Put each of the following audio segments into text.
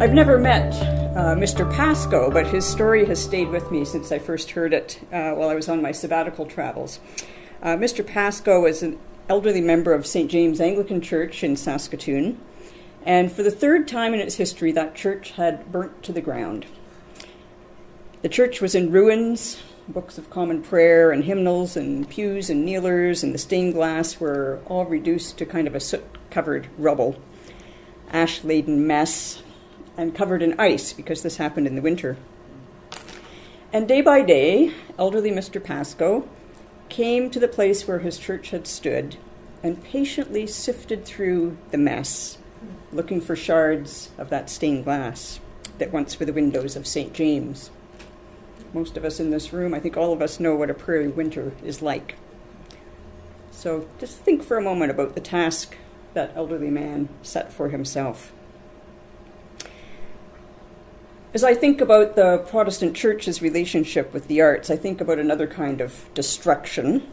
I've never met Mr. Pascoe, but his story has stayed with me since I first heard it while I was on my sabbatical travels. Mr. Pascoe is an elderly member of St. James Anglican Church in Saskatoon, and for the third time in its history, that church had burnt to the ground. The church was in ruins. Books of common prayer and hymnals and pews and kneelers and the stained glass were all reduced to kind of a soot-covered rubble, ash-laden mess, and covered in ice because this happened in the winter. And day by day, elderly Mr. Pascoe came to the place where his church had stood and patiently sifted through the mess, looking for shards of that stained glass that once were the windows of St. James. Most of us in this room, I think all of us know what a prairie winter is like. So just think for a moment about the task that elderly man set for himself. As I think about the Protestant Church's relationship with the arts, I think about another kind of destruction,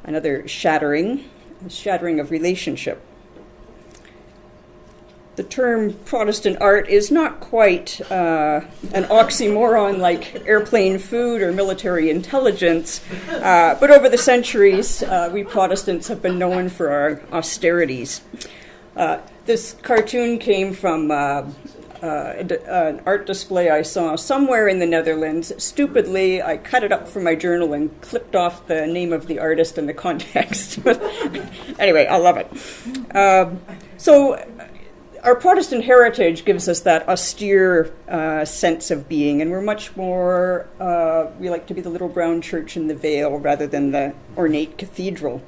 another shattering of relationship. The term Protestant art is not quite an oxymoron like airplane food or military intelligence, but over the centuries, we Protestants have been known for our austerities. This cartoon came from an art display I saw somewhere in the Netherlands. Stupidly, I cut it up from my journal and clipped off the name of the artist and the context. But anyway, I love it. So our Protestant heritage gives us that austere sense of being, and we're much more, we like to be the little brown church in the Vale rather than the ornate cathedral.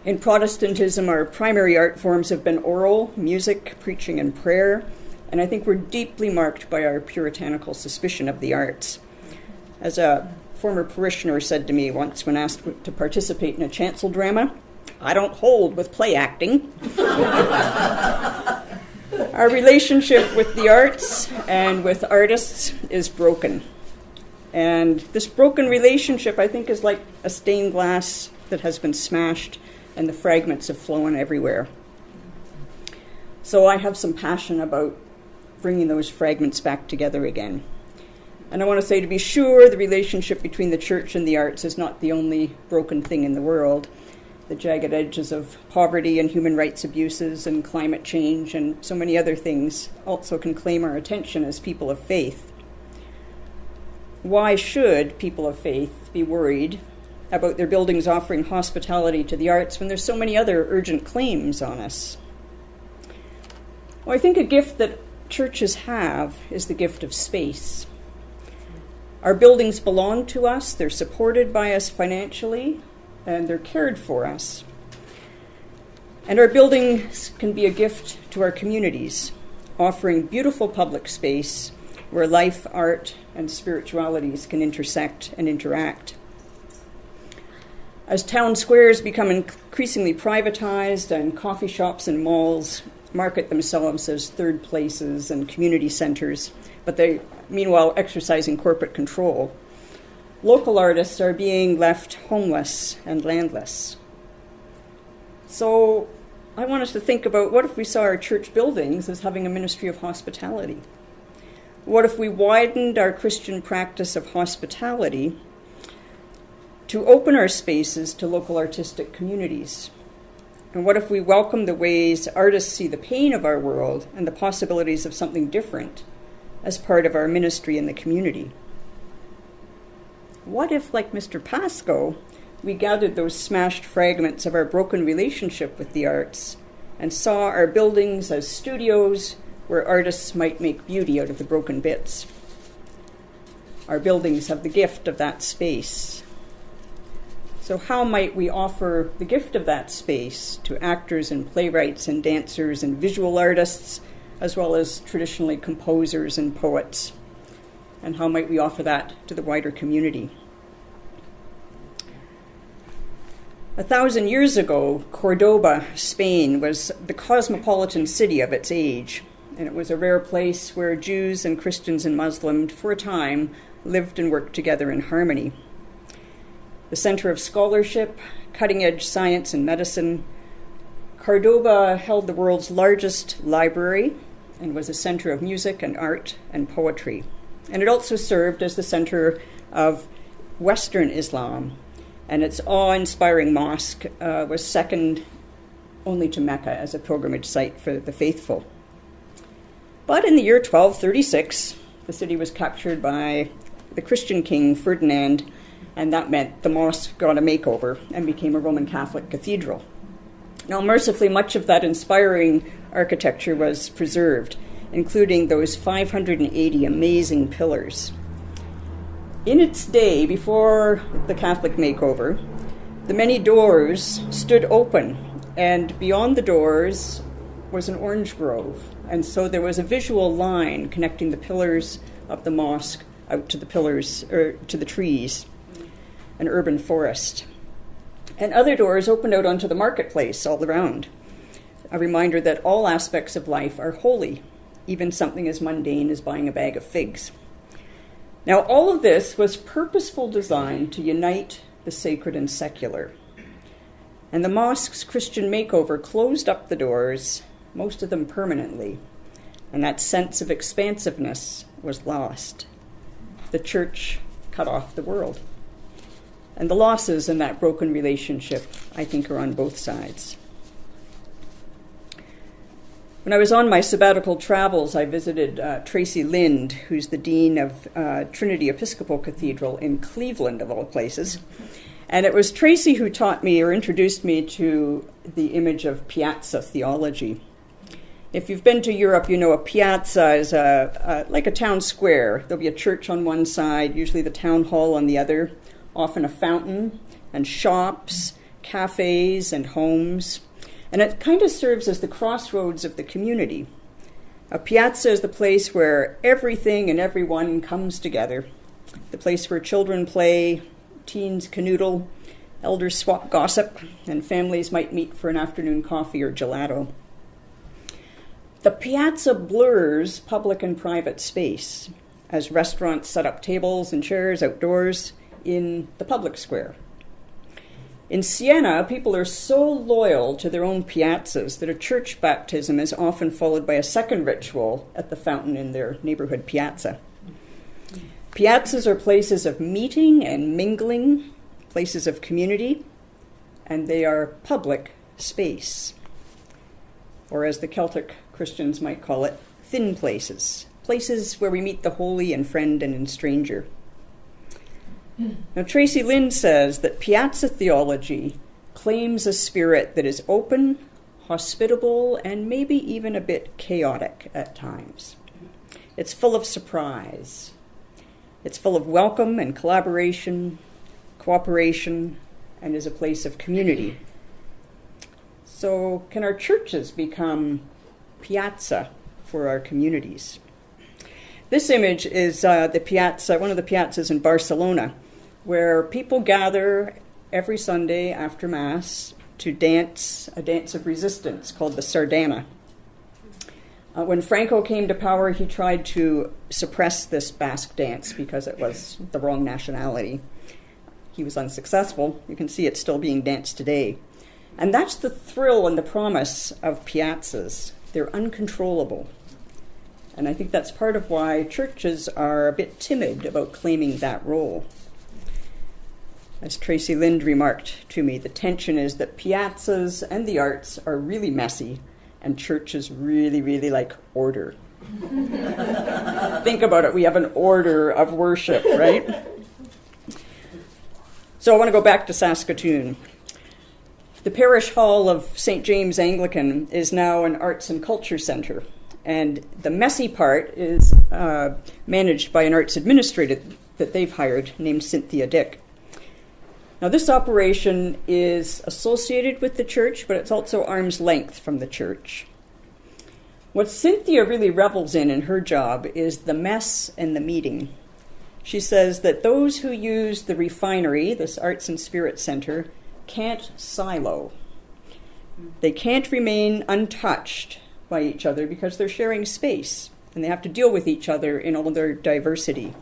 In Protestantism, our primary art forms have been oral, music, preaching, and prayer, and I think we're deeply marked by our puritanical suspicion of the arts. As a former parishioner said to me once when asked to participate in a chancel drama, "I don't hold with play acting." Our relationship with the arts and with artists is broken. And this broken relationship, I think, is like a stained glass that has been smashed and the fragments have flown everywhere. So I have some passion about bringing those fragments back together again. And I want to say, to be sure, the relationship between the church and the arts is not the only broken thing in the world. The jagged edges of poverty and human rights abuses and climate change and so many other things also can claim our attention as people of faith. Why should people of faith be worried about their buildings offering hospitality to the arts when there's so many other urgent claims on us? Well, I think a gift that churches have is the gift of space. Our buildings belong to us, they're supported by us financially, and they're cared for us. And our buildings can be a gift to our communities, offering beautiful public space where life, art, and spiritualities can intersect and interact. As town squares become increasingly privatized and coffee shops and malls market themselves as third places and community centers, but they, meanwhile, exercising corporate control, local artists are being left homeless and landless. So I want us to think about, what if we saw our church buildings as having a ministry of hospitality? What if we widened our Christian practice of hospitality to open our spaces to local artistic communities? And what if we welcome the ways artists see the pain of our world and the possibilities of something different as part of our ministry in the community? What if, like Mr. Pascoe, we gathered those smashed fragments of our broken relationship with the arts and saw our buildings as studios where artists might make beauty out of the broken bits? Our buildings have the gift of that space. So how might we offer the gift of that space to actors and playwrights and dancers and visual artists, as well as traditionally composers and poets? And how might we offer that to the wider community? 1,000 years ago, Cordoba, Spain, was the cosmopolitan city of its age, and it was a rare place where Jews and Christians and Muslims, for a time, lived and worked together in harmony. The center of scholarship, cutting-edge science and medicine, Cordoba held the world's largest library and was a center of music and art and poetry. And it also served as the center of Western Islam, and its awe-inspiring mosque was second only to Mecca as a pilgrimage site for the faithful. But in the year 1236, the city was captured by the Christian king Ferdinand, and that meant the mosque got a makeover and became a Roman Catholic cathedral. Now, mercifully, much of that inspiring architecture was preserved, including those 580 amazing pillars. In its day, before the Catholic makeover, the many doors stood open, and beyond the doors was an orange grove. And so there was a visual line connecting the pillars of the mosque out to the pillars, or to the trees, an urban forest. And other doors opened out onto the marketplace all around, a reminder that all aspects of life are holy, even something as mundane as buying a bag of figs. Now, all of this was purposeful design to unite the sacred and secular. And the mosque's Christian makeover closed up the doors, most of them permanently, and that sense of expansiveness was lost. The church cut off the world. And the losses in that broken relationship, I think, are on both sides. When I was on my sabbatical travels, I visited Tracy Lind, who's the dean of Trinity Episcopal Cathedral in Cleveland, of all places. And it was Tracy who taught me or introduced me to the image of Piazza theology. If you've been to Europe, you know a piazza is like a town square. There'll be a church on one side, usually the town hall on the other, often a fountain, and shops, cafes, and homes. And it kind of serves as the crossroads of the community. A piazza is the place where everything and everyone comes together, the place where children play, teens canoodle, elders swap gossip, and families might meet for an afternoon coffee or gelato. The piazza blurs public and private space as restaurants set up tables and chairs outdoors in the public square. In Siena, people are so loyal to their own piazzas that a church baptism is often followed by a second ritual at the fountain in their neighborhood piazza. Piazzas are places of meeting and mingling, places of community, and they are public space. Or as the Celtic Christians might call it, thin places, places where we meet the holy and friend and stranger. Now, Tracy Lind says that Piazza theology claims a spirit that is open, hospitable, and maybe even a bit chaotic at times. It's full of surprise. It's full of welcome and collaboration, cooperation, and is a place of community. So can our churches become piazza for our communities? This image is the piazza, one of the piazzas in Barcelona, where people gather every Sunday after Mass to dance a dance of resistance called the Sardana. When Franco came to power, he tried to suppress this Basque dance because it was the wrong nationality. He was unsuccessful. You can see it's still being danced today. And that's the thrill and the promise of piazzas. They're uncontrollable. And I think that's part of why churches are a bit timid about claiming that role. As Tracy Lind remarked to me, the tension is that piazzas and the arts are really messy, and churches really, really like order. Think about it. We have an order of worship, right? So I want to go back to Saskatoon. The parish hall of St. James Anglican is now an arts and culture centre, and the messy part is managed by an arts administrator that they've hired named Cynthia Dick. Now, this operation is associated with the church, but it's also arm's length from the church. What Cynthia really revels in her job is the mess and the meeting. She says that those who use the Refinery, this Arts and Spirit Center, can't silo. They can't remain untouched by each other because they're sharing space, and they have to deal with each other in all their diversity.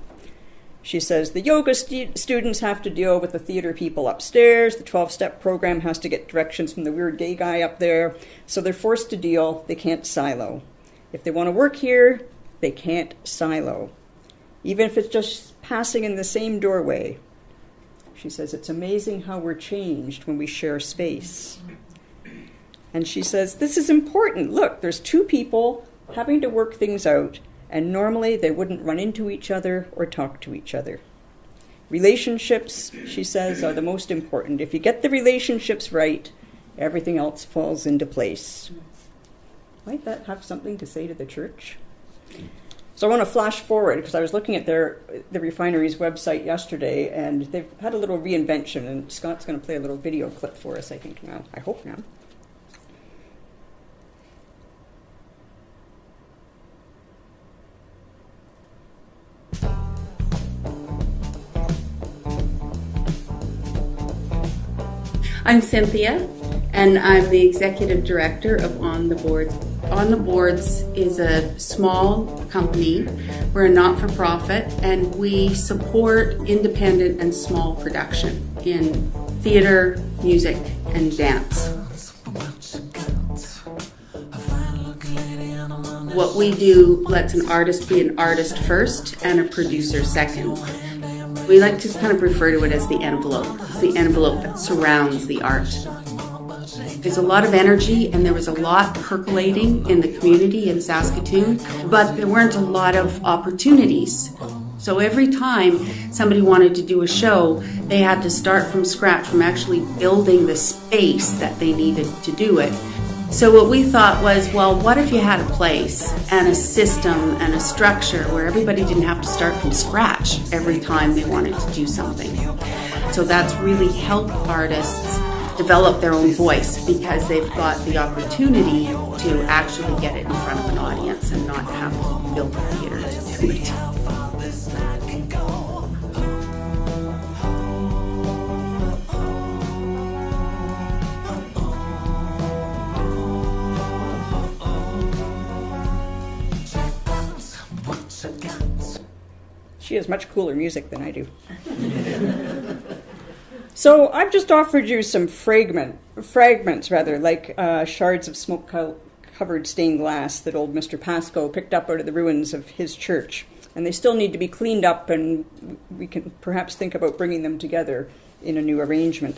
She says the yoga students have to deal with the theater people upstairs. The 12-step program has to get directions from the weird gay guy up there. So they're forced to deal. They can't silo. If they want to work here, they can't silo, even if it's just passing in the same doorway. She says, it's amazing how we're changed when we share space. And she says, this is important. Look, there's two people having to work things out, and normally they wouldn't run into each other or talk to each other. Relationships, she says, are the most important. If you get the relationships right, everything else falls into place. Might that have something to say to the church? So I want to flash forward, because I was looking at the Refinery's website yesterday, and they've had a little reinvention, and Scott's going to play a little video clip for us, I think now. I hope now. I'm Cynthia, and I'm the Executive Director of On the Boards. On the Boards is a small company. We're a not-for-profit, and we support independent and small production in theater, music, and dance. What we do lets an artist be an artist first and a producer second. We like to kind of refer to it as the envelope. It's the envelope that surrounds the art. There's a lot of energy, and there was a lot percolating in the community in Saskatoon, but there weren't a lot of opportunities. So every time somebody wanted to do a show, they had to start from scratch, from actually building the space that they needed to do it. So what we thought was, well, what if you had a place and a system and a structure where everybody didn't have to start from scratch every time they wanted to do something? So that's really helped artists develop their own voice, because they've got the opportunity to actually get it in front of an audience and not have to build a theater to do it. She has much cooler music than I do. So I've just offered you some fragments, like shards of smoke-covered stained glass that old Mr. Pascoe picked up out of the ruins of his church. And they still need to be cleaned up, and we can perhaps think about bringing them together in a new arrangement.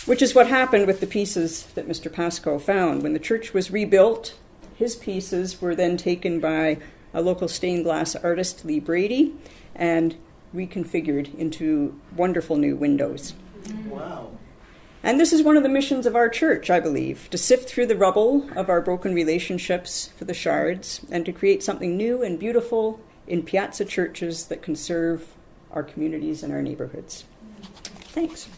Which is what happened with the pieces that Mr. Pascoe found. When the church was rebuilt, his pieces were then taken by a local stained glass artist, Lee Brady, and reconfigured into wonderful new windows. Wow. And this is one of the missions of our church, I believe, to sift through the rubble of our broken relationships for the shards and to create something new and beautiful in Piazza churches that can serve our communities and our neighborhoods. Thanks.